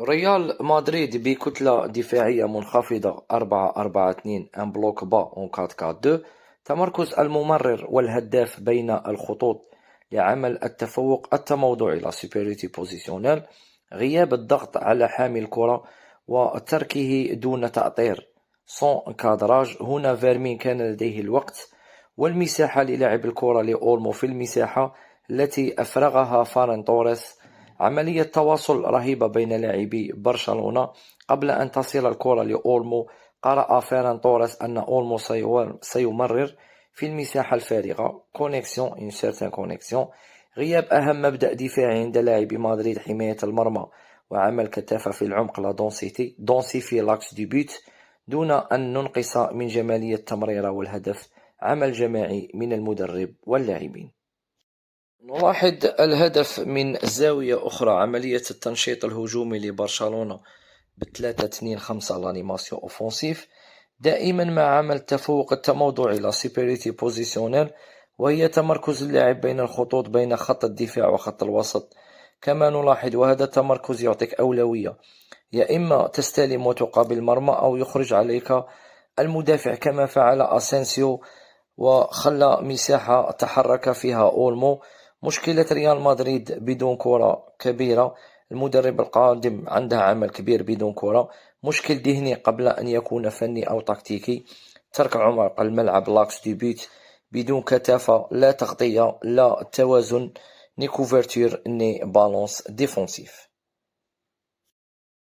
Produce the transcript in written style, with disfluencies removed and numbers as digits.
ريال مدريد بكتلة دفاعية منخفضة 4-4-2 ان بلوك با اون 4-4-2. تمركز الممرر والهداف بين الخطوط لعمل التفوق التموضعي لا سوبريتي بوزيسيونيل. غياب الضغط على حامل الكرة وتركه دون تأطير سون كادراج. هنا فيرمين كان لديه الوقت والمساحة للعب الكرة لأولمو في المساحة التي أفرغها فاران توريس. عملية تواصل رهيبة بين لاعبي برشلونة قبل أن تصل الكرة لأولمو. قرأ فيران توريس أن أولمو سيمرر في المساحة الفارغة. كونيكسيون une certaine connexion. غياب أهم مبدأ دفاعي عند لاعبي مدريد حماية المرمى وعمل كثافة في العمق لا دونسيفي لاكس دي بوت دون أن ننقص من جمالية التمريرة والهدف. عمل جماعي من المدرب واللاعبين. نلاحظ الهدف من زاوية أخرى. عملية التنشيط الهجومي لبرشلونة ب3-2-5 لانيماسيون أوفونسيف دائما مع عمل التفوق التموضعي لا سوبريتي بوزيسيونيل، وهي تمركز اللاعب بين الخطوط بين خط الدفاع وخط الوسط. كما نلاحظ وهذا التمركز يعطيك أولوية، يا إما تستلم وتقابل المرمى أو يخرج عليك المدافع كما فعل أسينسيو وخلى مساحة تحرك فيها أولمو. مشكلة ريال مدريد بدون كرة كبيرة. المدرب القادم عنده عمل كبير بدون كرة. مشكل ذهني قبل أن يكون فني أو تكتيكي. ترك عمق الملعب لاكس دي بيت بدون كثافة، لا تغطية لا توازن، ني كوفرتور ني بالونس ديفونسيف.